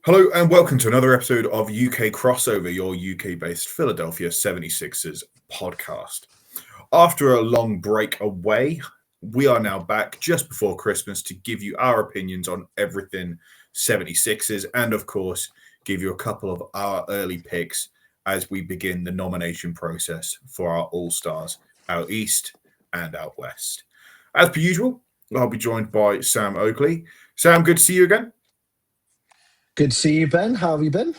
Hello and welcome to another episode of UK Crossover, your UK-based Philadelphia 76ers podcast. After a long break away, we are now back just before Christmas to give you our opinions on everything 76ers and, of course, give you a couple of our early picks as we begin the nomination process for our All-Stars out east and out west. As per usual, I'll be joined by Sam Oakley. Sam, good to see you again. Good to see you, Ben. How have you been?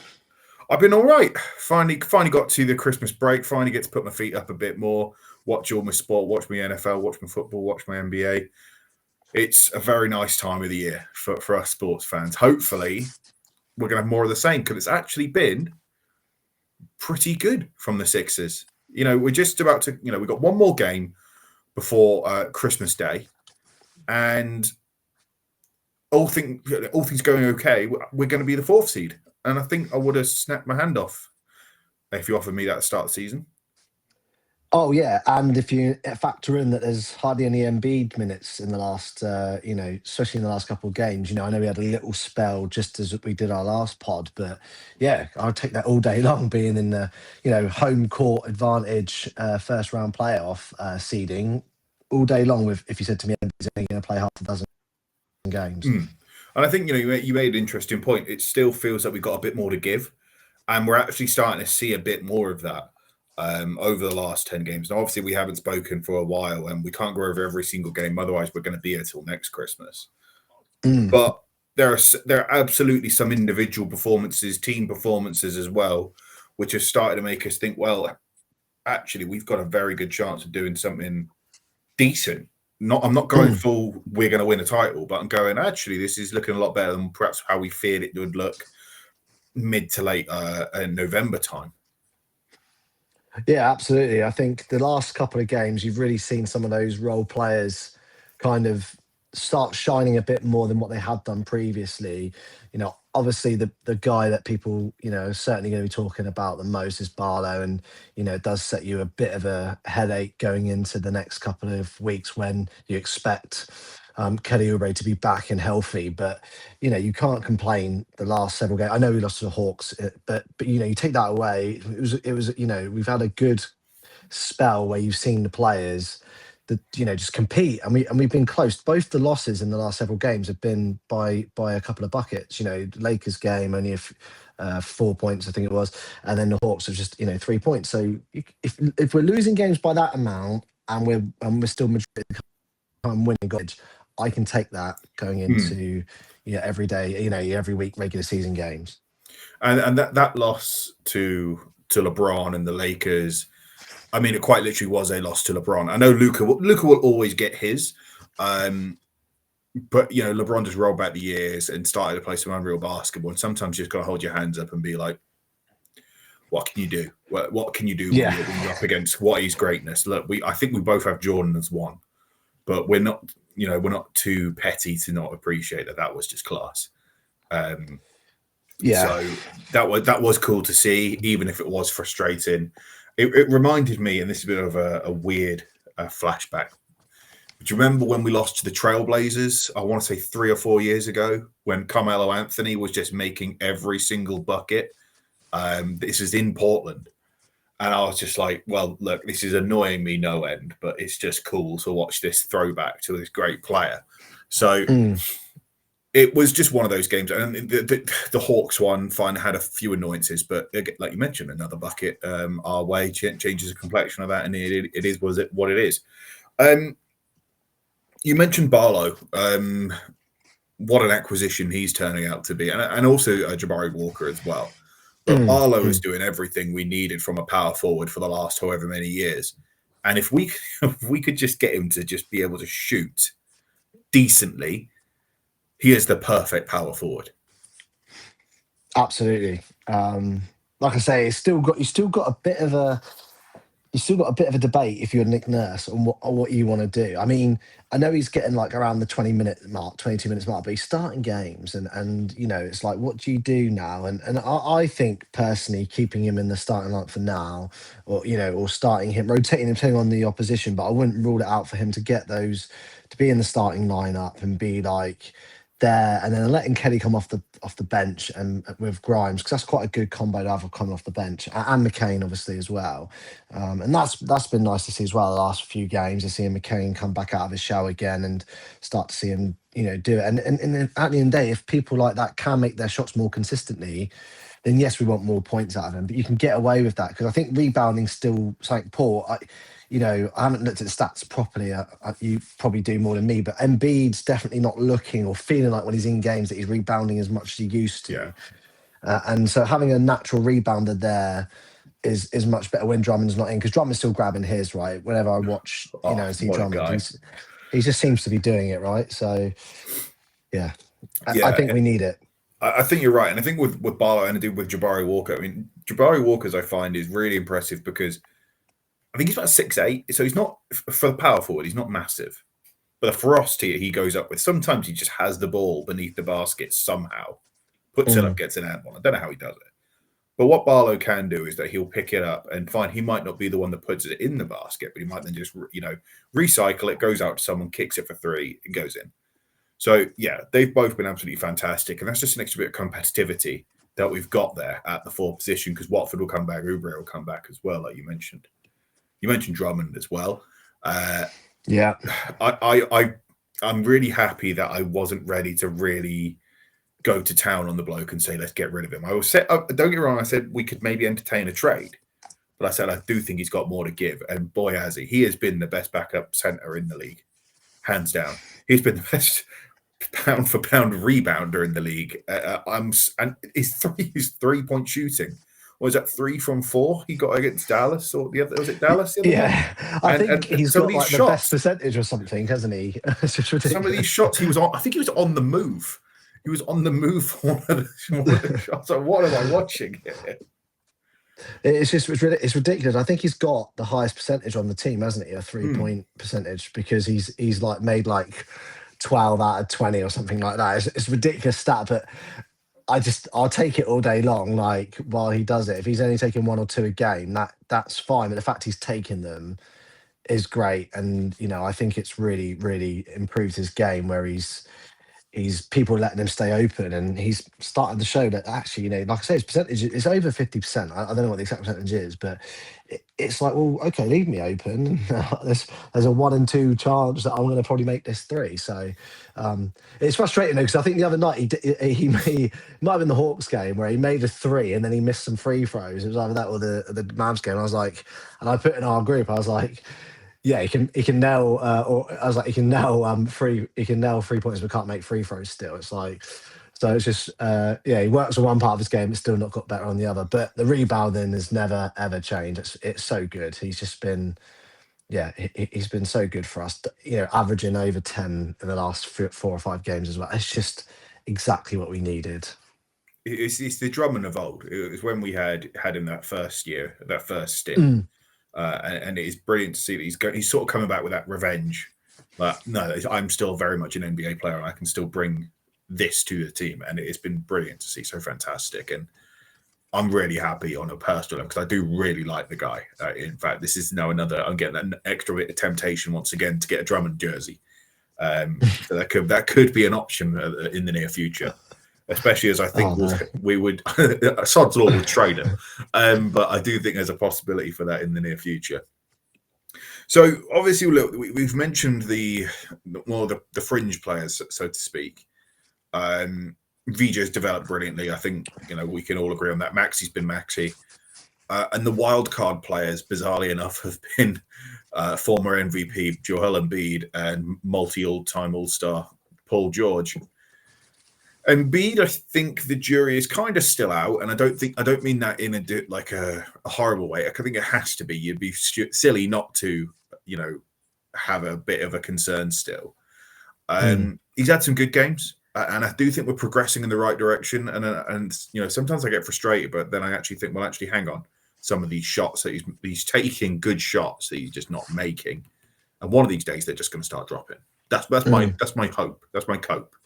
I've been all right. Finally got to the Christmas break. Finally get to put my feet up a bit more, watch all my sport, watch my NFL, watch my football, watch my NBA. It's a very nice time of the year for us sports fans. Hopefully, we're going to have more of the same because it's actually been pretty good from the Sixers. You know, we're just about to, we've got one more game before Christmas Day. And all things going okay, we're going to be the fourth seed. And I think I would have snapped my hand off if you offered me that at the start of the season. Oh, yeah. And if you factor in that there's hardly any Embiid minutes in the last, especially in the last couple of games, I know we had a little spell just as we did our last pod, but yeah, I'll take that all day long being in the, home court advantage first round playoff seeding all day long with, if you said to me, Embiid's only going to play half a dozen games. And I think, you made an interesting point. It still feels like we've got a bit more to give. And we're actually starting to see a bit more of that over the last 10 games. Now, obviously, we haven't spoken for a while and we can't go over every single game. Otherwise, we're going to be here till next Christmas. But there are absolutely some individual performances, team performances as well, which have started to make us think, well, actually, we've got a very good chance of doing something decent. I'm not going full, we're going to win a title, but I'm going, actually, this is looking a lot better than perhaps how we feared it would look mid to late November time. Yeah, absolutely. I think the last couple of games, you've really seen some of those role players kind of start shining a bit more than what they had done previously. Obviously the guy that people, are certainly going to be talking about the most is Barlow. And, it does set you a bit of a headache going into the next couple of weeks when you expect Kelly Oubre to be back and healthy. But, you can't complain the last several games. I know we lost to the Hawks, but you take that away. It was, we've had a good spell where you've seen the players that just compete, and we've been close. Both the losses in the last several games have been by a couple of buckets. Lakers game only 4 points, I think it was, and then the Hawks have just 3 points. So if we're losing games by that amount and we're still majority of the time winning, I can take that going into every day, every week regular season games. And that loss to LeBron and the Lakers, I mean, it quite literally was a loss to LeBron. I know Luka will always get his, but LeBron just rolled back the years and started to play some unreal basketball. And sometimes you just got to hold your hands up and be like, "What can you do? What can you do when you're up against what is greatness?" Look, I think we both have Jordan as one, but we're not too petty to not appreciate that was just class. So that was cool to see, even if it was frustrating. It reminded me, and this is a bit of a weird flashback. Do you remember when we lost to the Trailblazers? I want to say 3 or 4 years ago, when Carmelo Anthony was just making every single bucket. This is in Portland. And I was just like, well, look, this is annoying me no end, but it's just cool to watch this throwback to this great player. So it was just one of those games. And the Hawks one finally had a few annoyances, but like you mentioned, another bucket our way changes the complexion of that, and it is what it is. You mentioned Barlow. What an acquisition he's turning out to be, and also Jabari Walker as well. But Barlow is doing everything we needed from a power forward for the last however many years. And if we could just get him to just be able to shoot decently, he is the perfect power forward. Absolutely. Like I say, you still got a bit of a debate if you're Nick Nurse on what you want to do. I mean, I know he's getting like around the 22 minutes mark, but he's starting games and it's like, what do you do now? And I think personally keeping him in the starting lineup for now, or starting him, rotating him depending on the opposition, but I wouldn't rule it out for him to get those, to be in the starting lineup and be like there, and then letting Kelly come off the bench and with Grimes, because that's quite a good combo to have coming off the bench, and McCain obviously as well. And that's been nice to see as well the last few games, to see McCain come back out of his shell again and start to see him, do it. And at the end of the day, if people like that can make their shots more consistently, then yes, we want more points out of him. But you can get away with that, because I think rebounding's still something poor. I haven't looked at the stats properly. You probably do more than me, but Embiid's definitely not looking or feeling like when he's in games that he's rebounding as much as he used to. Yeah. And so having a natural rebounder there is much better when Drummond's not in, because Drummond's still grabbing his, right. Whenever I watch, and see Drummond, he just seems to be doing it, right. So yeah, I think we need it. I think you're right, and I think with Barlow and I do with Jabari Walker. I mean, Jabari Walker's I find is really impressive because I think he's about 6'8", so he's not, for the power forward, he's not massive. But the ferocity he goes up with, sometimes he just has the ball beneath the basket somehow, puts it up, gets an and one. I don't know how he does it. But what Barlow can do is that he'll pick it up and find he might not be the one that puts it in the basket, but he might then just, recycle it, goes out to someone, kicks it for three, and goes in. So, yeah, they've both been absolutely fantastic. And that's just an extra bit of competitivity that we've got there at the 4 position, because Watford will come back, Oubre will come back as well, like you mentioned. You mentioned Drummond as well. Yeah. I'm really happy that I wasn't ready to really go to town on the bloke and say, let's get rid of him. I was set up, don't get me wrong, I said we could maybe entertain a trade. But I said I do think he's got more to give. And boy, has he. He has been the best backup centre in the league. Hands down. He's been the best pound for pound rebounder in the league. And his 3-point shooting. Was that 3 from 4 he got against Dallas, or the other? Was it Dallas? Yeah, I think he's got like the best percentage or something, hasn't he? It's just ridiculous. Some of these shots he was on. I think he was on the move. He was on the move for one of the shots. Like, what am I watching here? It's ridiculous. I think he's got the highest percentage on the team, hasn't he? A 3-point percentage, because he's like made like 12 out of 20 or something like that. It's a ridiculous stat, but I'll take it all day long. Like, while he does it, if he's only taking 1 or 2 a game, that's fine. But the fact he's taking them is great, and I think it's really, really improved his game, where he's people letting him stay open, and he's starting to show that actually, like I say, his percentage is over 50%. I don't know what the exact percentage is, but it's like, well, okay, leave me open. There's a 1 in 2 chance that I'm going to probably make this 3. So it's frustrating though, because I think the other night he might have been the Hawks game where he made a 3 and then he missed some free throws. It was either that or the Mavs game. I was like, and I put in our group, I was like, yeah, he can nail. Or I was like, he can nail 3 points, but can't make free throws still. It's like, so it's just he works on one part of his game, but still not got better on the other. But the rebounding has never ever changed. It's so good. He's just been, he's been so good for us. Averaging over 10 in the last 4 or 5 games as well. It's just exactly what we needed. It's the Drummond of old. It was when we had him that first year, that first stint. And it is brilliant to see that he's sort of coming back with that revenge. But no, I'm still very much an NBA player. I can still bring this to the team, and it's been brilliant to see. So fantastic, and I'm really happy on a personal level because I do really like the guy. In fact, this is now I'm getting an extra bit of temptation once again to get a Drummond jersey. So that could be an option in the near future. Especially as I think we would, Sod's Law would trade him. But I do think there's a possibility for that in the near future. So obviously, look, we've mentioned the fringe players, so to speak. VJ's developed brilliantly. I think we can all agree on that. Maxi's been Maxi, and the wild card players, bizarrely enough, have been former MVP Joel Embiid and multi-all-time All-Star Paul George. Embiid, I think the jury is kind of still out, and I don't mean that in a horrible way. I think it has to be. You'd be silly not to, have a bit of a concern still. He's had some good games, and I do think we're progressing in the right direction. And sometimes I get frustrated, but then I actually think, well, hang on. Some of these shots that he's taking, good shots that he's just not making, and one of these days they're just going to start dropping. That's my hope. That's my cope,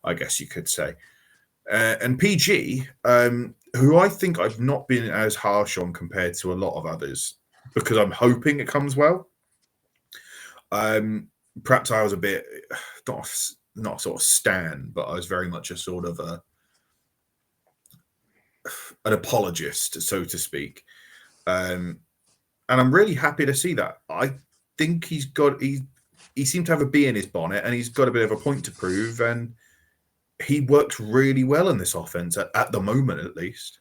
I guess you could say. And PG, who I think I've not been as harsh on compared to a lot of others, because I'm hoping it comes well. Perhaps I was a bit, not sort of stan, but I was very much a sort of an apologist, so to speak. And I'm really happy to see that. I think he seemed to have a bee in his bonnet, and he's got a bit of a point to prove. And he works really well in this offense at the moment, at least.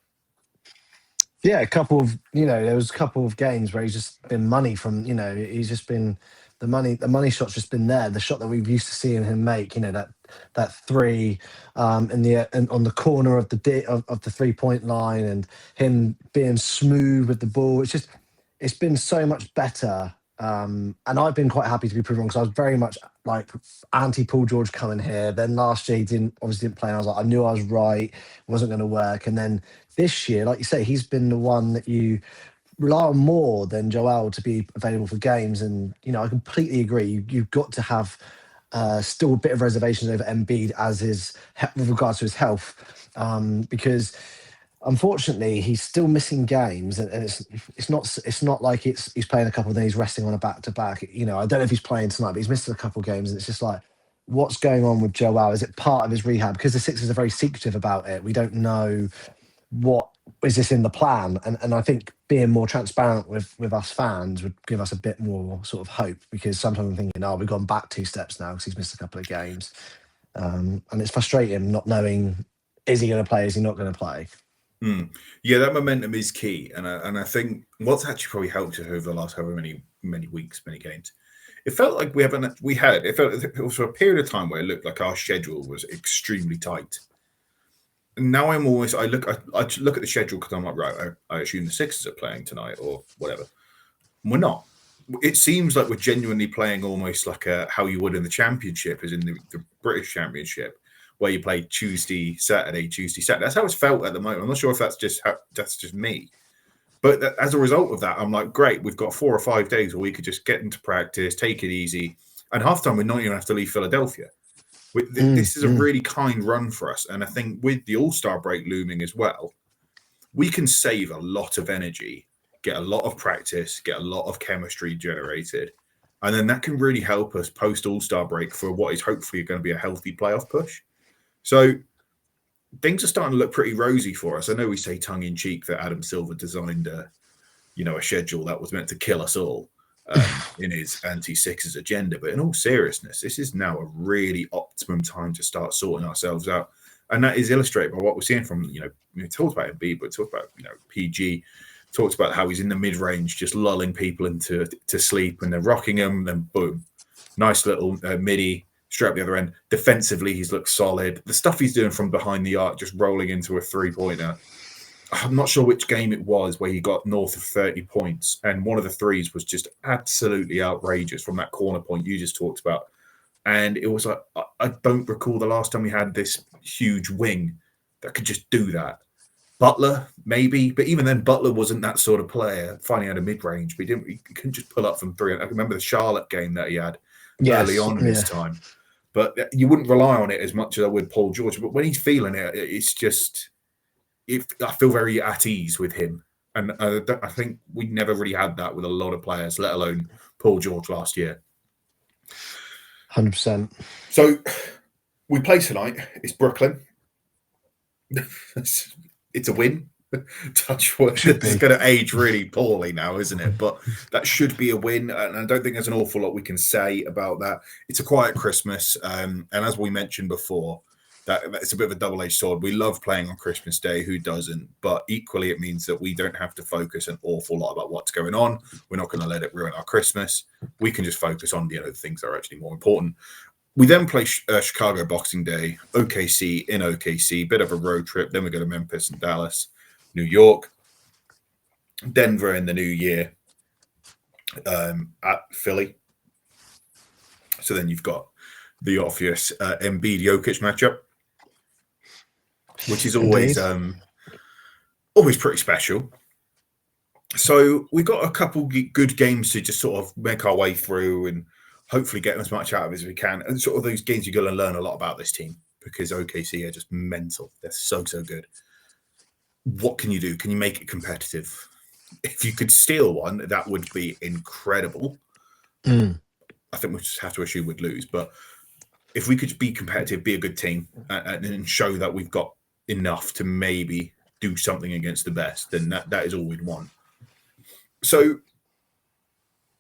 Yeah, there was a couple of games where he's just been money from, he's just been the money shot's just been there. The shot that we've used to seeing him make, that three on the corner of the 3-point line, and him being smooth with the ball. It's been so much better. And I've been quite happy to be proven wrong, because I was very much like anti Paul George coming here. Then last year he obviously didn't play, and I was like, I knew I was right, it wasn't going to work. And then this year, like you say, he's been the one that you rely on more than Joel to be available for games. And I completely agree. You've got to have still a bit of reservations over Embiid with regards to his health, because unfortunately he's still missing games, and it's not like he's playing a couple, then he's resting on a back-to-back. I don't know if he's playing tonight, but he's missed a couple of games, and it's just like, what's going on with Joel? Is it part of his rehab? Because the Sixers are very secretive about it. We don't know what is this in the plan, and I think being more transparent with us fans would give us a bit more sort of hope, because sometimes I'm thinking, we've gone back 2 steps now because he's missed a couple of games, and it's frustrating not knowing, is he going to play, is he not going to play. Yeah, that momentum is key, and I think what's actually probably helped us over the last however many weeks, many games, it felt like it was for a period of time where it looked like our schedule was extremely tight. Now I look at the schedule because I'm like, right, I assume the Sixers are playing tonight or whatever. We're not. It seems like we're genuinely playing almost like how you would in the Championship, as in the British Championship, where you play Tuesday, Saturday. That's how it's felt at the moment. I'm not sure if that's just me. But as a result of that, I'm like, great, we've got 4 or 5 days where we could just get into practice, take it easy. And half time, we're not even have to leave Philadelphia. This is a really kind run for us. And I think with the All-Star break looming as well, we can save a lot of energy, get a lot of practice, get a lot of chemistry generated. And then that can really help us post All-Star break for what is hopefully going to be a healthy playoff push. So things are starting to look pretty rosy for us. I know we say tongue-in-cheek that Adam Silver designed a schedule that was meant to kill us all in his anti-Sixers agenda. But in all seriousness, this is now a really optimum time to start sorting ourselves out. And that is illustrated by what we're seeing from, we talked about Embiid, but talked about, PG, talked about how he's in the mid-range, just lulling people into sleep, and they're rocking him, then boom. Nice little midi, straight up the other end. Defensively, he's looked solid. The stuff he's doing from behind the arc, just rolling into a three-pointer. I'm not sure which game it was where he got north of 30 points, and one of the threes was just absolutely outrageous from that corner point you just talked about. And it was like, I don't recall the last time we had this huge wing that could just do that. Butler, maybe, but even then, Butler wasn't that sort of player. Finally had a mid-range, but he couldn't just pull up from 3. I remember the Charlotte game that he had early on in his time. But you wouldn't rely on it as much as I would Paul George. But when he's feeling it, it's just... I feel very at ease with him. And I think we never really had that with a lot of players, let alone Paul George last year. 100%. So we play tonight. It's Brooklyn. It's a win. Touch wood. It's going to age really poorly now, isn't it? But that should be a win. And I don't think there's an awful lot we can say about that. It's a quiet Christmas. And as we mentioned before, that's a bit of a double-edged sword. We love playing on Christmas Day. Who doesn't? But equally, it means that we don't have to focus an awful lot about what's going on. We're not going to let it ruin our Christmas. We can just focus on the things that are actually more important. We then play Chicago Boxing Day, OKC in OKC, bit of a road trip. Then we go to Memphis and Dallas, New York, Denver in the new year, at Philly. So then you've got the obvious Embiid-Jokic matchup, which is always pretty special. So we've got a couple good games to just sort of make our way through and hopefully get as much out of it as we can. And sort of those games, you're going to learn a lot about this team because OKC are just mental. They're so good. What can you do? Can you make it competitive? If you could steal one, that would be incredible. I think we just have to assume we'd lose, but if we could be competitive, be a good team, and show that we've got enough to maybe do something against the best, then that is all we'd want. So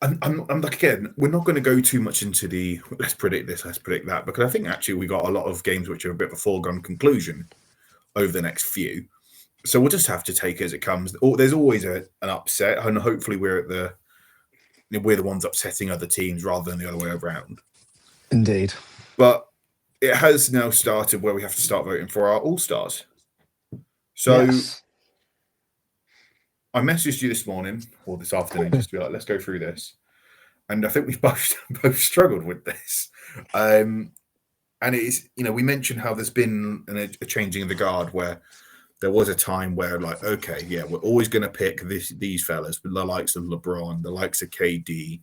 I'm like, again, we're not going to go too much into the let's predict this, let's predict that, because I think actually we got a lot of games which are a bit of a foregone conclusion over the next few. So we'll just have to take it as it comes. There's always an upset, and hopefully we're the ones upsetting other teams rather than the other way around. Indeed. But it has now started where we have to start voting for our all-stars. So yes. I messaged you this morning or this afternoon just to be like, let's go through this. And I think we've both struggled with this. And it is, we mentioned how there's been a changing of the guard where there was a time where, like, okay, yeah, we're always going to pick these fellas, the likes of LeBron, the likes of KD,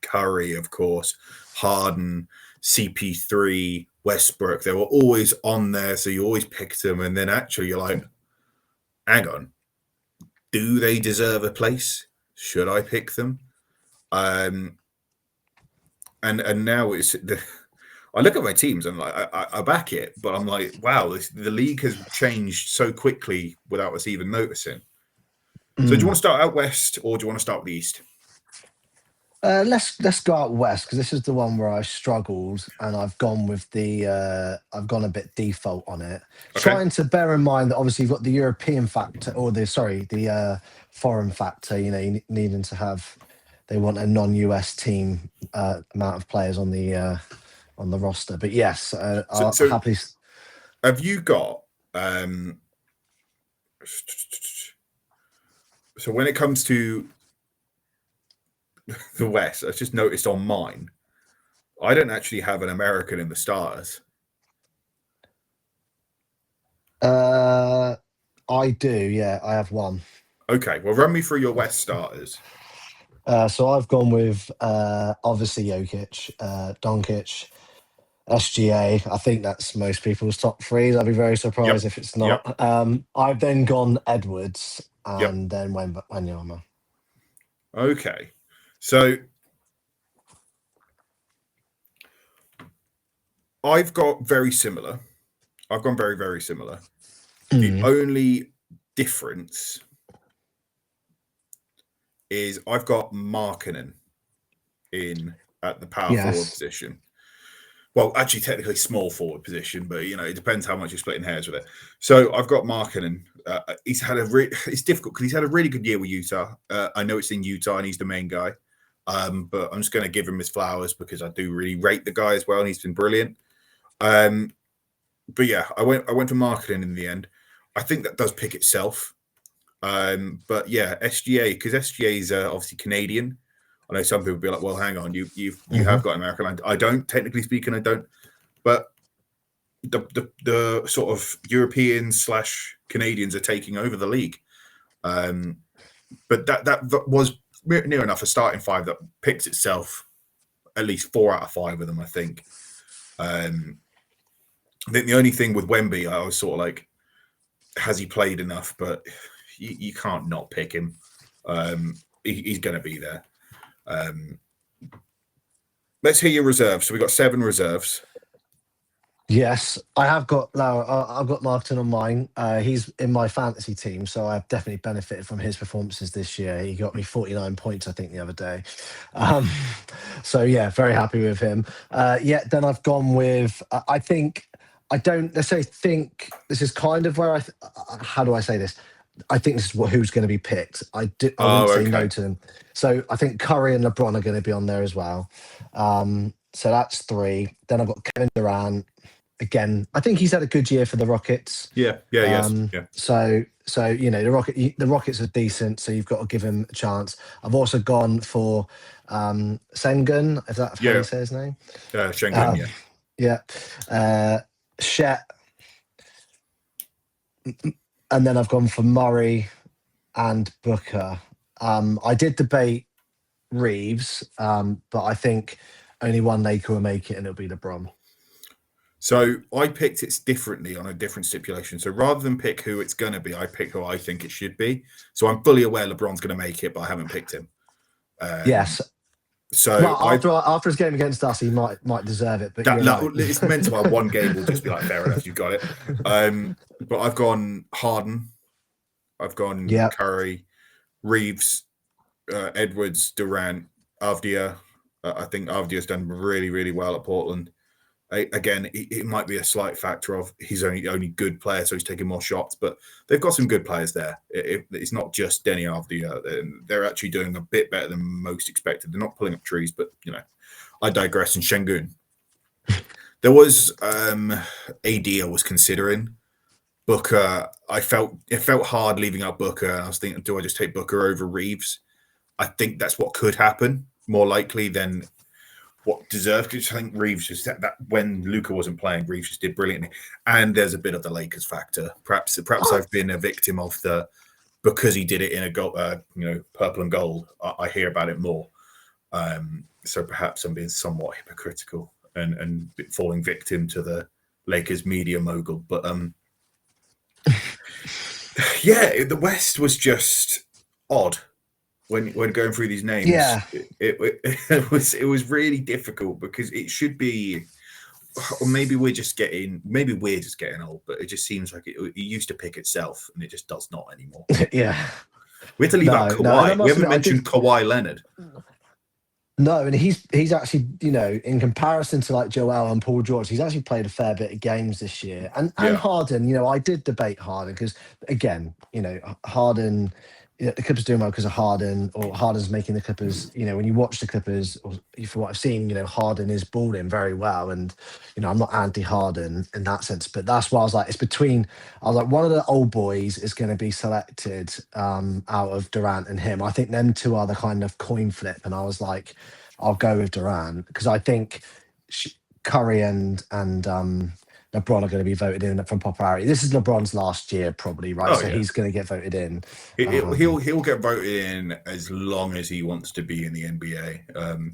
Curry, of course, Harden, CP3, Westbrook. They were always on there, so you always picked them. And then actually you're like, hang on, do they deserve a place? Should I pick them? And now it's I look at my teams and I back it, but I'm like, wow, the league has changed so quickly without us even noticing. So do you want to start out west or do you want to start with the east? Let's go out west, because this is the one where I struggled and I've gone with I've gone a bit default on it. Okay. Trying to bear in mind that obviously you've got the European factor, or the foreign factor, you needing to have, they want a non-US team amount of players on the roster. But yes, I'll happily. Have you got so when it comes to the West, I've just noticed on mine, I don't actually have an American in the starters. I do, yeah. I have one. Okay, well, run me through your West starters. So I've gone with obviously Jokic, Doncic, SGA. I think that's most people's top threes. I'd be very surprised if it's not. Yep. I've then gone Edwards and then Wembanyama. Okay. So I've got very similar. I've gone very, very similar. The only difference is I've got Markkanen in at the power forward position. Well, actually, technically small forward position, but it depends how much you're splitting hairs with it. So I've got Markkanen. He's had it's difficult because he's had a really good year with Utah. I know it's in Utah and he's the main guy. But I'm just going to give him his flowers because I do really rate the guy as well, and he's been brilliant. But yeah, I went for Markkanen in the end. I think that does pick itself. But yeah, SGA, because SGA is obviously Canadian. I know some people will be like, well, hang on, you have got American land. I don't, technically speaking, I don't. But the sort of Europeans / Canadians are taking over the league. But that was near enough a starting five that picks itself. At least 4 out of 5 of them, I think. I think the only thing with Wemby, I was sort of like, has he played enough? But you can't not pick him. He's going to be there. Let's hear your reserves. So we got 7 reserves. Yes, I have got I've got Markkanen on mine. He's in my fantasy team, so I've definitely benefited from his performances this year. He got me 49 points, I think, the other day. So yeah, very happy with him. Then I've gone with this is kind of where how do I say this? I think this is who's going to be picked. I wouldn't say no to them. So I think Curry and LeBron are going to be on there as well. So that's 3. Then I've got Kevin Durant. Again, I think he's had a good year for the Rockets. Yeah. So the Rockets are decent, so you've got to give him a chance. I've also gone for Sengun, if that's how you say his name. Sengun, Shet. And then I've gone for Murray and Booker. I did debate Reeves, but I think only one Laker will make it, and it'll be LeBron. So I picked it differently on a different stipulation. So rather than pick who it's going to be, I pick who I think it should be. So I'm fully aware LeBron's going to make it, but I haven't picked him. Yes. So Well, after his game against us, he might deserve it. But you're right. it's meant to be one game. We'll just be like, fair enough, you've got it. But I've gone Harden, I've gone Curry, Reeves, Edwards, Durant, Avdia. I think Avdia's done really, really well at Portland. Again, it might be a slight factor of he's only good player, so he's taking more shots. But they've got some good players there. It's not just Denny Avdia. They're actually doing a bit better than most expected. They're not pulling up trees, but I digress. And Şengün, there was AD I was considering. Booker, it felt hard leaving out Booker. I was thinking, do I just take Booker over Reeves? I think that's what could happen, more likely than what deserved. Because I think Reeves just that when Luka wasn't playing, Reeves just did brilliantly. And there's a bit of the Lakers factor. Perhaps I've been a victim of because he did it in a gold, purple and gold. I hear about it more. So perhaps I'm being somewhat hypocritical and falling victim to the Lakers media mogul. But yeah, the West was just odd when going through these names. Yeah, it was really difficult because it should be, or maybe we're just getting old. But it just seems like it used to pick itself, and it just does not anymore. Yeah, we have to leave out Kawhi. We haven't mentioned Kawhi Leonard. No, and he's actually, in comparison to like Joel and Paul George, he's actually played a fair bit of games this year. And Harden, I did debate Harden because, again, Harden, the Clippers doing well because of Harden, or Harden's making the Clippers, when you watch the Clippers, or for what I've seen, Harden is balling very well. And, I'm not anti-Harden in that sense, but that's why I was like, one of the old boys is going to be selected out of Durant and him. I think them two are the kind of coin flip. And I was like, I'll go with Durant because I think Curry and LeBron are going to be voted in from popularity. This is LeBron's last year, probably, right? So he's going to get voted in. He'll get voted in as long as he wants to be in the NBA.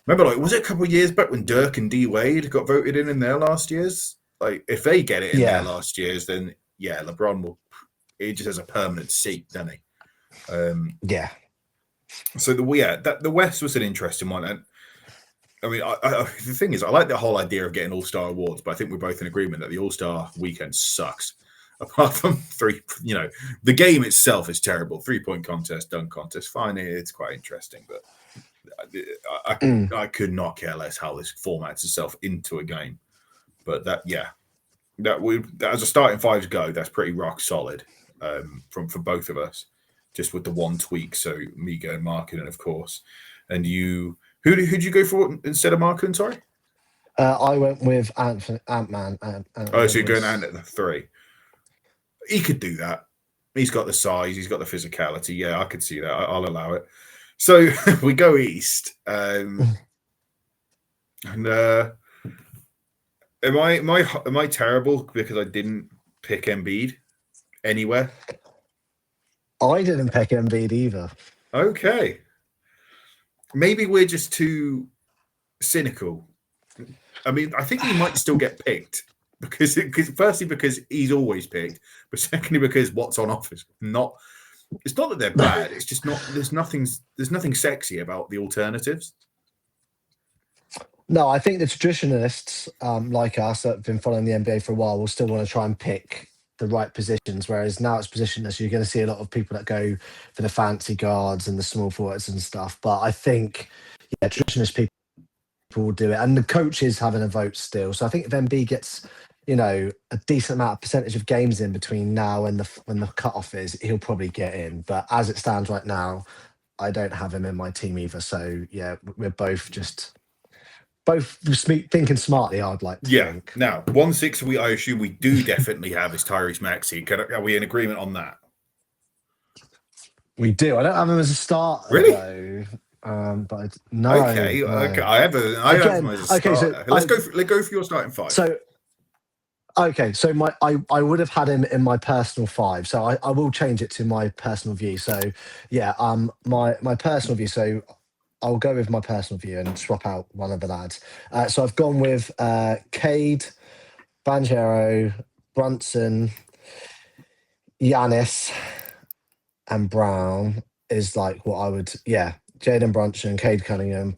Remember, was it a couple of years back when Dirk and D Wade got voted in their last years? Like, if they get it in their last years, then LeBron will. He just has a permanent seat, doesn't he? So the West was an interesting one, and I mean, the thing is, I like the whole idea of getting All-Star awards, but I think we're both in agreement that the All-Star weekend sucks. Apart from the game itself is terrible. 3-point contest, dunk contest, fine, it's quite interesting, but I could not care less how this formats itself into a game. But as a starting five go, that's pretty rock solid for both of us, just with the one tweak. So me going Markin, of course, and you. Who'd you go for instead of Markin? Sorry, I went with Ant-Man. So you're going Ant at the 3. He could do that. He's got the size. He's got the physicality. Yeah, I could see that. I'll allow it. So we go east, and am I terrible because I didn't pick Embiid anywhere? I didn't pick Embiid either. Okay. Maybe we're just too cynical. I mean, I think he might still get picked because firstly because he's always picked, but secondly because what's on offer is not. It's not that they're bad. It's just not. There's nothing sexy about the alternatives. No, I think the traditionalists like us that have been following the NBA for a while will still want to try and pick the right positions, whereas now it's positionless. You're going to see a lot of people that go for the fancy guards and the small forwards and stuff. But I think, traditionalist people will do it, and the coach is having a vote still. So I think if MB gets, a decent amount of percentage of games in between now and when the cutoff is, he'll probably get in. But as it stands right now, I don't have him in my team either. So we're both thinking smartly, I'd like to think. Now, 1-6 I assume we do definitely have is Tyrese Maxey. Are we in agreement on that? We do. I don't have him as a starter, really? Though. But no. Okay. I have him as a starter. So let's go for your starting 5. So I would have had him in my personal 5. So I will change it to my personal view. So my personal view. So I'll go with my personal view and swap out one of the lads. So I've gone with Cade, Banchero, Brunson, Giannis, and Brown is like what I would. Yeah, Jadon Brunson, Cade Cunningham,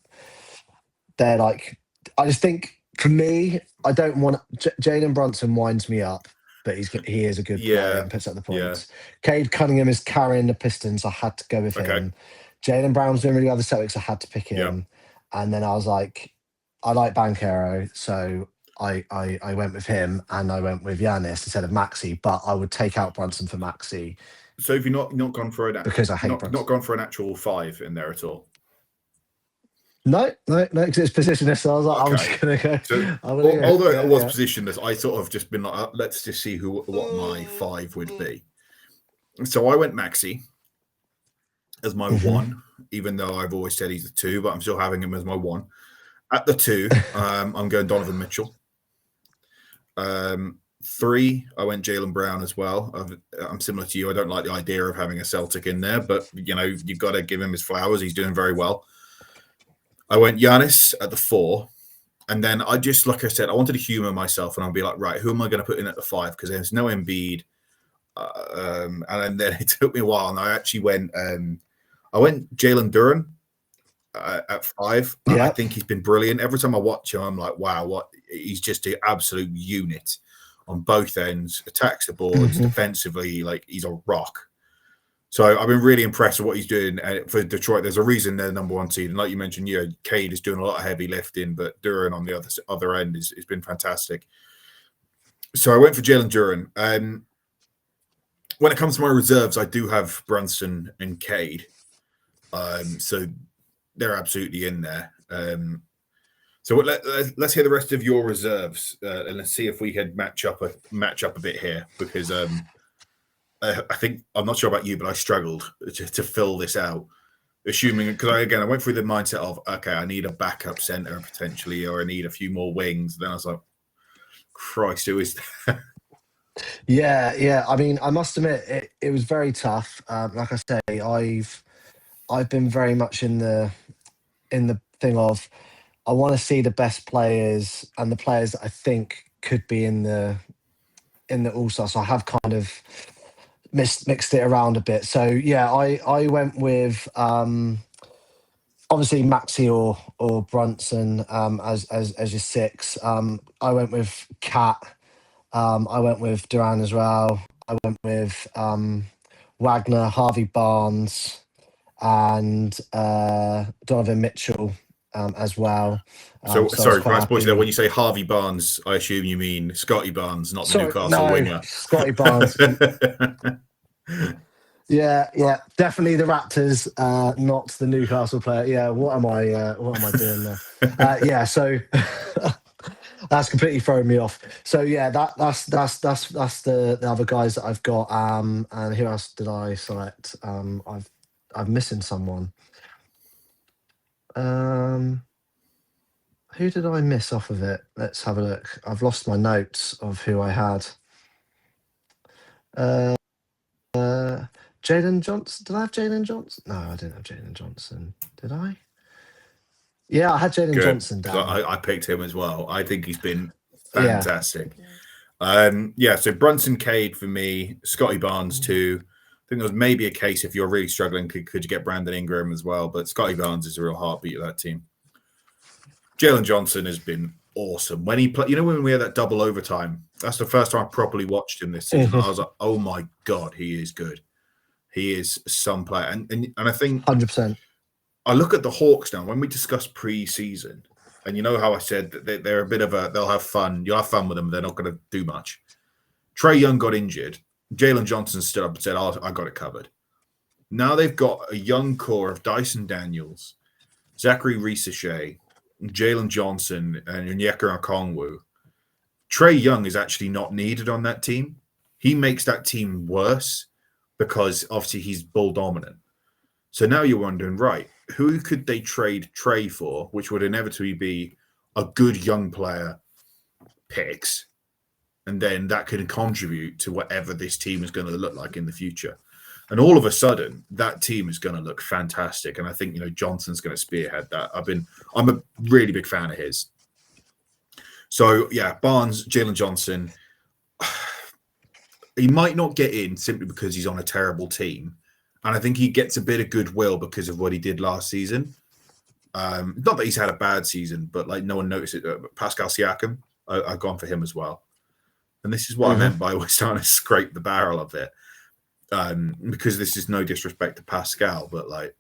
they're like, I just think for me, I don't want Jadon Brunson winds me up, but he is a good player Yeah, and puts up the yeah. points. Cade Cunningham is carrying the Pistons. I had to go with Okay. him. Jalen Brown's doing really well. The Celtics. I had to pick Yeah. him, and then I was like, I like Banchero, so I went with him, and I went with Giannis instead of Maxi. But I would take out Brunson for Maxi. So have you not gone for because I hate not Brunson. gone for an actual 5 in there at all? No, because it's positionless. So I was like, Okay. I'm just gonna go. So although it was positionless, I sort of just been like, let's just see what my 5 would be. So I went Maxi as my 1, even though I've always said he's a 2, but I'm still having him as my 1. At the 2, I'm going Donovan Mitchell. 3, I went Jaylen Brown as well. I'm similar to you. I don't like the idea of having a Celtic in there, but you've got to give him his flowers. He's doing very well. I went Giannis at the 4, and then I just, like I said, I wanted to humor myself, and I'll be like, right, who am I going to put in at the 5? Because there's no Embiid, and then it took me a while, and I actually went Jalen Duren at 5. Yeah. I think he's been brilliant. Every time I watch him, I'm like, wow, he's just an absolute unit on both ends. Attacks the boards defensively, like he's a rock. So I've been really impressed with what he's doing for Detroit. There's a reason they're number 1 seed, and like you mentioned, Cade is doing a lot of heavy lifting, but Duren on the other end has been fantastic. So I went for Jalen Duren. When it comes to my reserves, I do have Brunson and Cade, so they're absolutely in there. So let's hear the rest of your reserves, and let's see if we can match up a bit here, because I think, I'm not sure about you, but I struggled to fill this out, assuming, because I went through the mindset of, okay, I need a backup center potentially, or I need a few more wings. Then I was like, Christ, who is that? Yeah. I mean, I must admit, it was very tough. Like I say, I've been very much in the thing of, I want to see the best players and the players that I think could be in the All-Star. So I have kind of mixed it around a bit. So yeah, I went with obviously Maxi or Brunson as your 6. I went with Cat. I went with Duran as well. I went with Wagner, Harvey Barnes, and Donovan Mitchell as well. So sorry, can I suppose happy. when you say Harvey Barnes, I assume you mean Scotty Barnes, not the Newcastle winger. Scotty Barnes. Yeah, definitely the Raptors, not the Newcastle player. Yeah, what am I doing there? Yeah, so that's completely thrown me off. So yeah, that's the other guys that I've got. And who else did I select? I'm missing someone. Who did I miss off of it? Let's have a look. I've lost my notes of who I had. Jalen Johnson. Did I have Jalen Johnson? No, I didn't have Jalen Johnson. Did I? Yeah, I had Jalen Johnson down. I picked him as well. I think he's been fantastic. Yeah. So Brunson, Cade for me, Scotty Barnes too. I think there was maybe a case, if you're really struggling, could you get Brandon Ingram as well? But Scotty Barnes is a real heartbeat of that team. Jalen Johnson has been awesome. When he played, when we had that double overtime, that's the first time I properly watched him this season. I was like, oh my God, he is good. He is some player. And I think 100%. I look at the Hawks now, when we discuss pre-season, and you know how I said that they're a bit of they'll have fun. You'll have fun with them. They're not going to do much. Trae Young got injured. Jalen Johnson stood up and said, oh, I got it covered. Now they've got a young core of Dyson Daniels, Zachary Risachet, Jalen Johnson, and Onyeka Okongwu. Trae Young is actually not needed on that team. He makes that team worse because obviously he's ball dominant. So now you're wondering, right, who could they trade Trae for, which would inevitably be a good young player picks, and then that can contribute to whatever this team is going to look like in the future. And all of a sudden, that team is going to look fantastic. And I think, Johnson's going to spearhead that. I'm a really big fan of his. So yeah, Barnes, Jalen Johnson, he might not get in simply because he's on a terrible team And I think he gets a bit of goodwill because of what he did last season. Not that he's had a bad season, but like no one noticed it. Pascal Siakam, I've gone for him as well. And this is what I meant by we're starting to scrape the barrel of it. Because this is no disrespect to Pascal, but like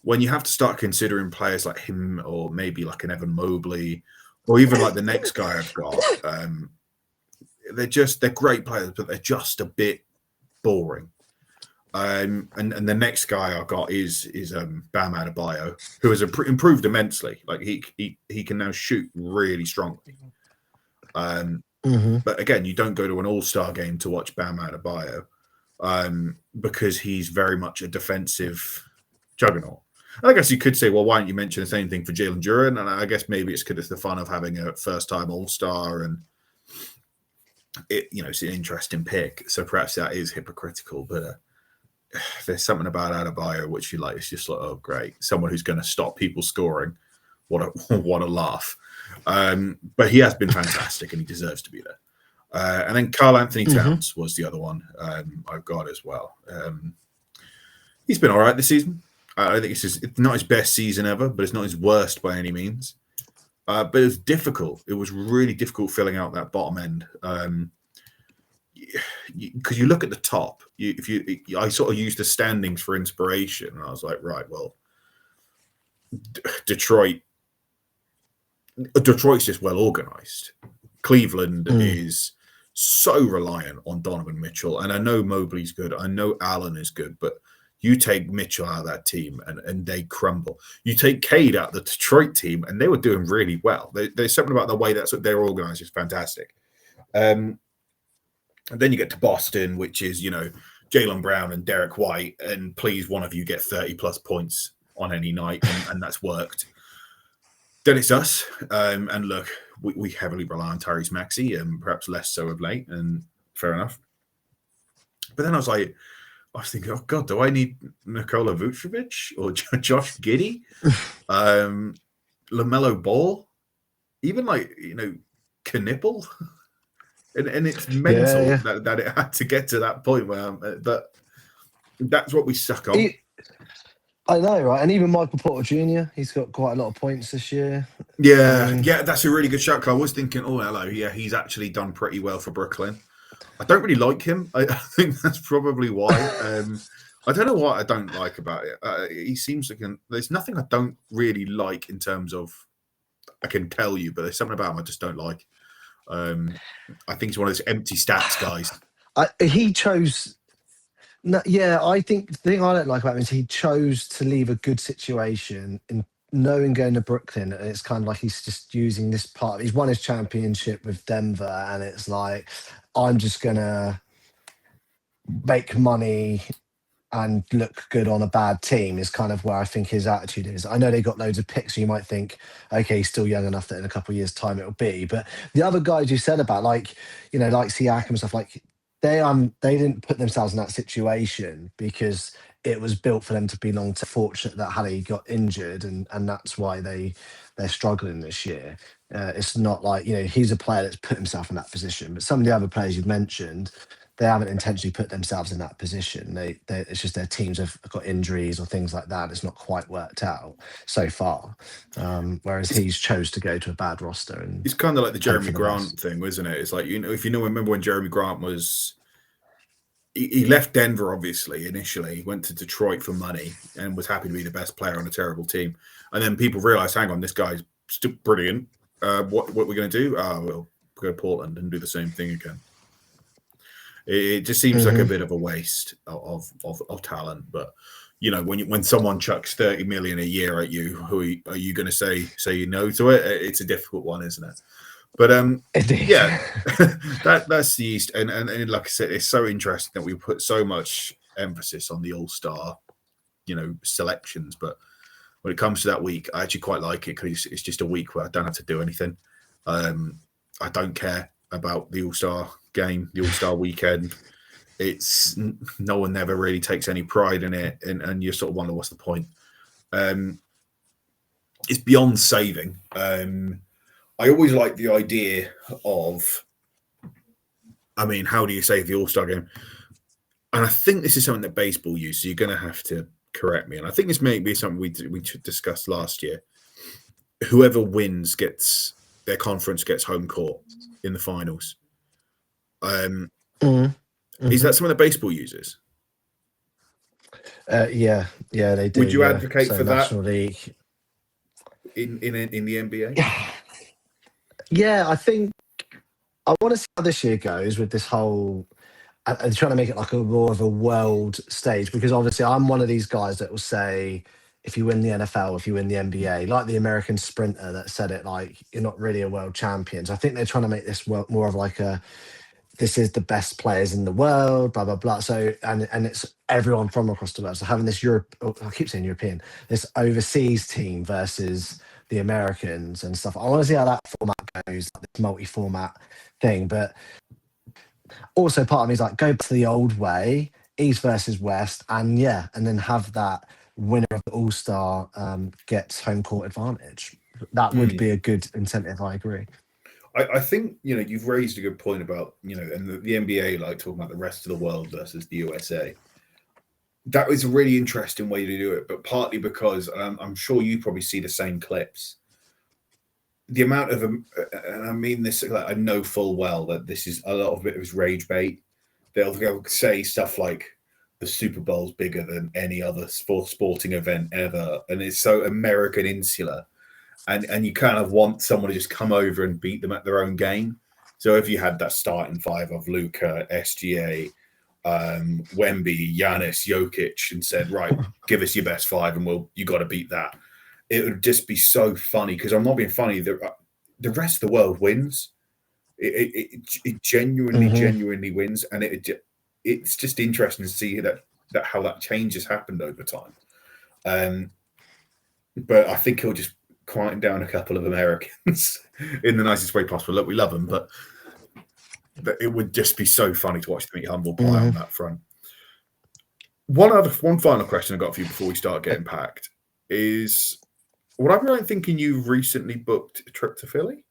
when you have to start considering players like him or maybe like an Evan Mobley or even like the next guy I've got, they're great players, but they're just a bit boring. And the next guy I got is Bam Adebayo, who has improved immensely. Like he can now shoot really strongly. But again, you don't go to an all-star game to watch Bam Adebayo because he's very much a defensive juggernaut. And I guess you could say, well, why don't you mention the same thing for Jalen Duren? And I guess maybe it's because it's the fun of having a first-time all-star and it's an interesting pick. So perhaps that is hypocritical, but there's something about Adebayo which you like. It's just like, oh, great, someone who's going to stop people scoring. What a laugh! But he has been fantastic, and he deserves to be there. And then Karl Anthony Towns was the other one I've got as well. He's been all right this season. I think it's not his best season ever, but it's not his worst by any means. But it was difficult. It was really difficult filling out that bottom end. Because you look at the top, I sort of used the standings for inspiration, and I was like, right, well, Detroit's just well organized. Cleveland is so reliant on Donovan Mitchell, and I know Mobley's good, I know Allen is good, but you take Mitchell out of that team and they crumble. You take Cade out of the Detroit team, and they were doing really well. There's something about the way that's what they're organized is fantastic. And then you get to Boston, which is, Jaylen Brown and Derek White, and please one of you get 30 plus points on any night, and that's worked. Then it's us, and look, we heavily rely on Tyrese Maxey, and perhaps less so of late, and fair enough. But then I was thinking, oh God, do I need Nikola Vucevic or Josh Giddey, LaMelo Ball, even Knipple? And it's mental that it had to get to that point where that's what we suck on. I know, right? And even Michael Porter Jr., he's got quite a lot of points this year. Yeah, that's a really good shot. I was thinking, oh, hello. Yeah, he's actually done pretty well for Brooklyn. I don't really like him. I think that's probably why. I don't know what I don't like about it. He seems like there's nothing I don't really like in terms of I can tell you, but there's something about him I just don't like. I think he's one of those empty stats guys. He chose. No, yeah, I think the thing I don't like about him is he chose to leave a good situation in knowing going to Brooklyn, and it's kind of like he's just using this part. He's won his championship with Denver, and it's like, I'm just gonna make money and look good on a bad team is kind of where I think his attitude is. I know they got loads of picks, so you might think, okay, he's still young enough that in a couple of years' time it'll be. But the other guys you said about, like Siakam and stuff, like they didn't put themselves in that situation because it was built for them to be long term. Fortunate that Hallie got injured, and that's why they're struggling this year. It's not like he's a player that's put himself in that position. But some of the other players you've mentioned, they haven't intentionally put themselves in that position. It's just their teams have got injuries or things like that. It's not quite worked out so far. Whereas he's chose to go to a bad roster. And it's kind of like the Jeremy Grant thing, wasn't it? It's like, if remember when Jeremy Grant was, he left Denver, obviously, initially. He went to Detroit for money and was happy to be the best player on a terrible team. And then people realized, hang on, this guy's still brilliant. What are we going to do? We'll go to Portland and do the same thing again. It just seems like a bit of a waste of talent. But when someone chucks 30 million a year at you, who are you going to say no to it? It's a difficult one, isn't it? But yeah, that's the East, and like I said, it's so interesting that we put so much emphasis on the All-Star, selections. But when it comes to that week, I actually quite like it because it's just a week where I don't have to do anything. I don't care about the All-Star game, the All-Star weekend. It's no one ever really takes any pride in it, and you sort of wonder what's the point. It's beyond saving. I always like the idea of, how do you save the All-Star game? and I think this is something that baseball used, so you're going to have to correct me. And I think this may be something we discussed last year. Whoever wins gets their conference gets home court in the finals. Is that something that baseball uses? Yeah, they do. Would you advocate for National that League in the NBA? Yeah, I think I want to see how this year goes with this whole and trying to make it like a more of a world stage, because obviously I'm one of these guys that will say if you win the NFL, if you win the NBA, like the American sprinter that said it, like you're not really a world champion. So I think they're trying to make this more of like a this is the best players in the world, blah blah blah. So and it's everyone from across the world. So having this I keep saying European, this overseas team versus the Americans and stuff. I want to see how that format goes, like this multi-format thing. But also part of me is like go back to the old way, East versus West, and then have that winner of the All-Star gets home court advantage. That would be a good incentive. I agree. I think you've raised a good point about and the NBA like talking about the rest of the world versus the USA. That was a really interesting way to do it, but partly because I'm sure you probably see the same clips. The amount of and I mean this, like, I know full well that this is a lot of it was rage bait. They'll say stuff like the Super Bowl's bigger than any other sporting event ever, and it's so American insular. And you kind of want someone to just come over and beat them at their own game. So if you had that starting five of Luka, SGA, Wemby, Giannis, Jokic, and said, right, give us your best five and you got to beat that. It would just be so funny, because I'm not being funny. The rest of the world wins. It genuinely wins. And it's just interesting to see that how that change has happened over time. But I think he'll just quieten down a couple of Americans in the nicest way possible. Look, we love them, but it would just be so funny to watch them eat humble pie on that front. One final question I got for you before we start getting packed is, would I be right thinking you recently booked a trip to Philly?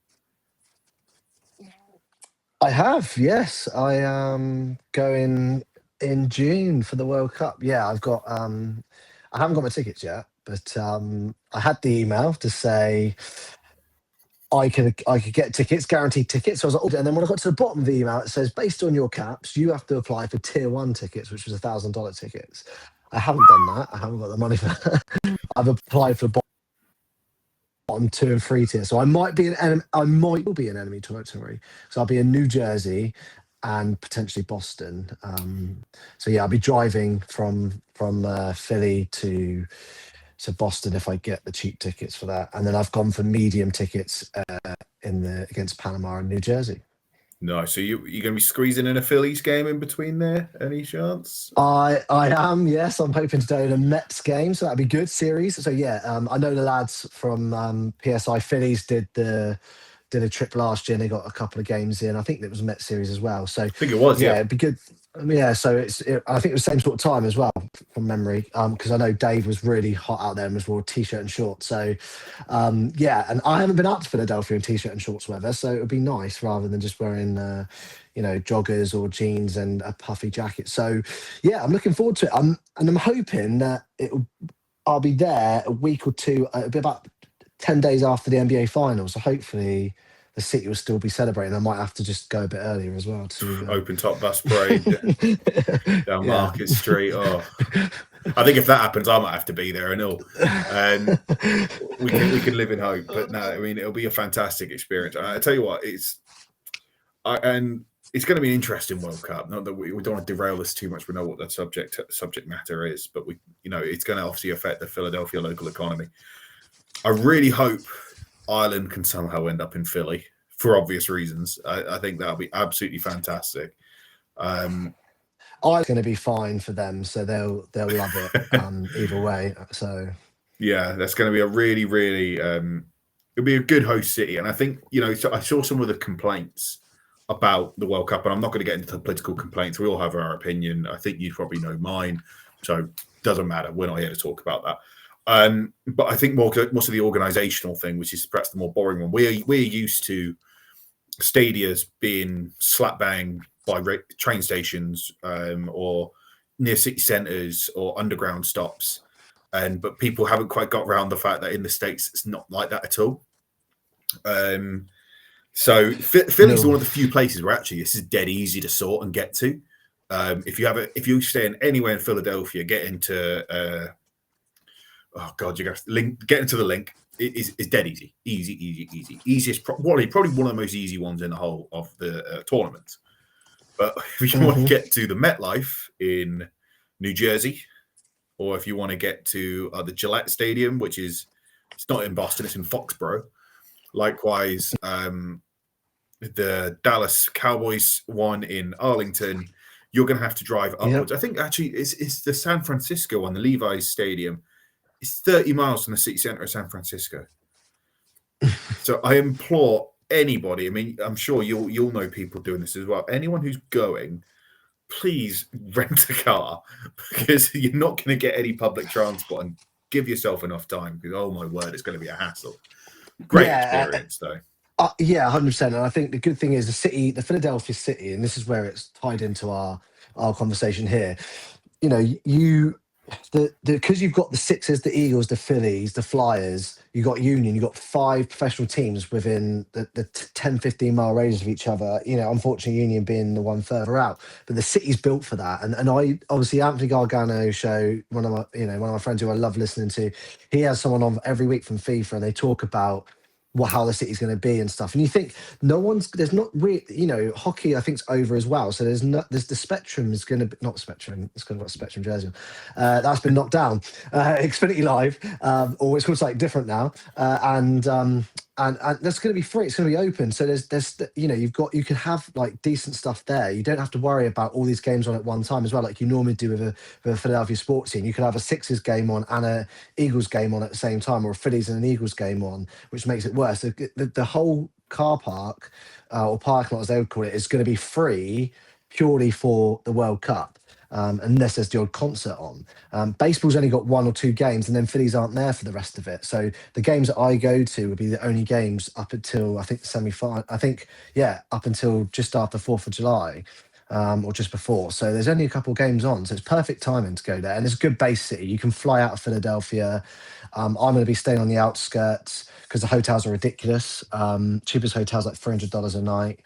I have, yes. I am going in June for the World Cup. Yeah, I've got I haven't got my tickets yet, but I had the email to say I could get tickets, guaranteed tickets. So I was like, and then when I got to the bottom of the email, it says, based on your caps, you have to apply for tier 1 tickets, which was $1,000 tickets. I haven't done that. I haven't got the money for that. I've applied for bottom 2 and 3 tier. So I might be I might be an enemy territory. So I'll be in New Jersey and potentially Boston. So yeah, I'll be driving from Philly to Boston if I get the cheap tickets for that, and then I've gone for medium tickets against Panama and New Jersey. No, so you're going to be squeezing in a Phillies game in between there? Any chance? I am, yes. I'm hoping to do a Mets game, so that'd be good series. So yeah, I know the lads from PSI Phillies did a trip last year, and they got a couple of games in. I think it was a Mets series as well. So I think it was, yeah. It'd be good. Yeah, so I think it was the same sort of time as well from memory, because I know Dave was really hot out there and was wore t-shirt and shorts. So yeah, and I haven't been up to Philadelphia in t-shirt and shorts weather, so it would be nice rather than just wearing joggers or jeans and a puffy jacket. So yeah, I'm looking forward to it. And I'm hoping that I'll be there a week or two. It'll be about 10 days after the NBA finals, so hopefully the city will still be celebrating. I might have to just go a bit earlier as well to open top bus parade down Market Street. Oh, I think if that happens, I might have to be there and all. We can live in hope. But no, I mean, it'll be a fantastic experience. I tell you what, it's going to be an interesting World Cup. Not that we don't want to derail this too much. We know what the subject matter is, but it's going to obviously affect the Philadelphia local economy. I really hope Ireland can somehow end up in Philly for obvious reasons. I think that'll be absolutely fantastic. Ireland's going to be fine for them, so they'll love it either way. So yeah, that's going to be a really, really it'll be a good host city. And I think so I saw some of the complaints about the World Cup, and I'm not going to get into the political complaints. We all have our opinion. I think you probably know mine, so it doesn't matter. We're not here to talk about that. But I think most of the organisational thing, which is perhaps the more boring one, we're used to stadiums being slap bang by train stations, or near city centres or underground stops, but people haven't quite got around the fact that in the States it's not like that at all. So Philly's one of the few places where actually this is dead easy to sort and get to. If you're staying anywhere in Philadelphia, get into oh god, you got to get into the link. It's dead easy, easiest, probably one of the most easy ones in the whole of the tournament. But if you want to get to the MetLife in New Jersey, or if you want to get to the Gillette Stadium, which it's not in Boston, it's in Foxborough. Likewise, the Dallas Cowboys one in Arlington, you're going to have to drive upwards. Yep. I think actually it's the San Francisco one, the Levi's Stadium. It's 30 miles from the city center of San Francisco. So I implore anybody, I mean, I'm sure you'll know people doing this as well. Anyone who's going, please rent a car, because you're not going to get any public transport, and give yourself enough time, because oh my word, it's going to be a hassle. Great experience though. Yeah, 100%. And I think the good thing is the Philadelphia city, and this is where it's tied into our conversation here. You know, because you've got the Sixers, the Eagles, the Phillies, the Flyers, you got Union, you got 5 professional teams within the 10, 15 mile radius of each other. You know, unfortunately, Union being the one further out, but the city's built for that. And I obviously Anthony Gargano show, one of my friends who I love listening to, he has someone on every week from FIFA, and they talk about how the city's going to be and stuff. And you think there's not really, hockey I think's over as well. So there's the Spectrum is going to be, not Spectrum, it's going to got Spectrum jersey. That's been knocked down. Xfinity Live, or it's called something different now. And that's going to be free. It's going to be open. So there's you can have like decent stuff there. You don't have to worry about all these games on at one time as well, like you normally do with a Philadelphia sports team. You could have a Sixers game on and a Eagles game on at the same time, or a Phillies and an Eagles game on, which makes it worse. So the whole car park or parking lot, as they would call it, is going to be free purely for the World Cup. Unless there's the odd concert on. Baseball's only got 1 or 2 games, and then Phillies aren't there for the rest of it. So the games that I go to would be the only games up until, I think, semi-final. Up until just after 4th of July, or just before. So there's only a couple of games on. So it's perfect timing to go there. And it's a good base city. You can fly out of Philadelphia. I'm going to be staying on the outskirts because the hotels are ridiculous. Cheapest hotel's like $300 a night.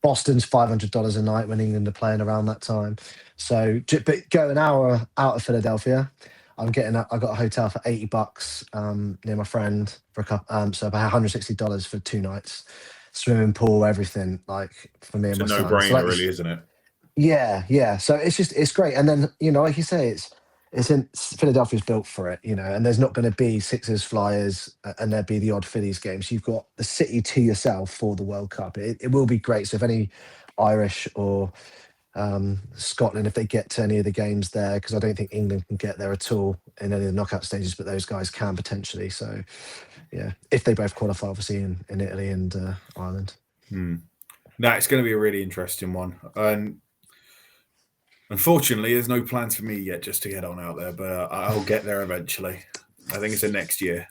Boston's $500 a night when England are playing around that time. So, but go an hour out of Philadelphia, I got a hotel for $80 near my friend for a couple, so about $160 for 2 nights, swimming pool, everything, like for me and my son. It's a no-brainer, really, isn't it? Yeah. So it's great, and then like you say, Philadelphia's built for it, and there's not going to be Sixers, Flyers, and there'd be the odd Phillies games. You've got the city to yourself for the World Cup. It will be great. So if any Irish or Scotland, if they get to any of the games there, because I don't think England can get there at all in any of the knockout stages, but those guys can potentially. So yeah, if they both qualify, obviously in Italy and Ireland. No, it's going to be a really interesting one. And unfortunately, there's no plans for me yet just to get on out there, but I'll get there eventually. I think it's a next year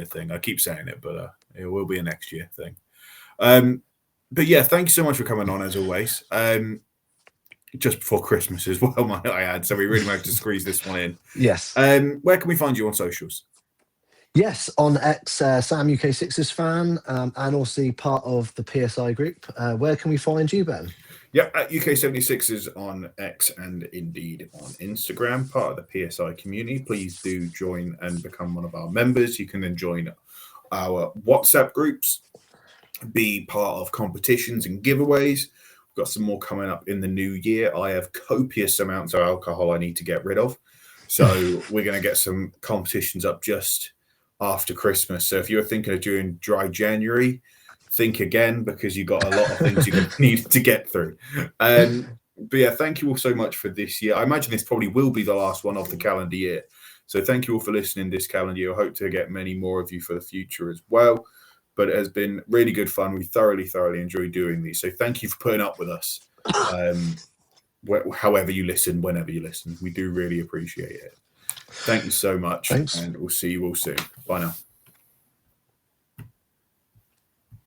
thing. I keep saying it, but it will be a next year thing. But yeah, thank you so much for coming on as always. Just before Christmas as well, might I add. So we really managed to squeeze this one in. Yes. Where can we find you on socials? Yes, on X, Sam UK Sixers fan, and also part of the PSI group. Where can we find you, Ben? Yeah, at UK76ers on X and indeed on Instagram, part of the PSI community. Please do join and become one of our members. You can then join our WhatsApp groups, be part of competitions and giveaways. We've got some more coming up in the new year. I have copious amounts of alcohol I need to get rid of. So we're going to get some competitions up just after Christmas. So if you're thinking of doing dry January, think again, because you've got a lot of things you're going to need to get through. But yeah, thank you all so much for this year. I imagine this probably will be the last one of the calendar year. So thank you all for listening this calendar year. I hope to get many more of you for the future as well. But it has been really good fun. We thoroughly enjoyed doing these. So thank you for putting up with us. However you listen, whenever you listen, we do really appreciate it. Thank you so much. Thanks. And we'll see you all soon. Bye now.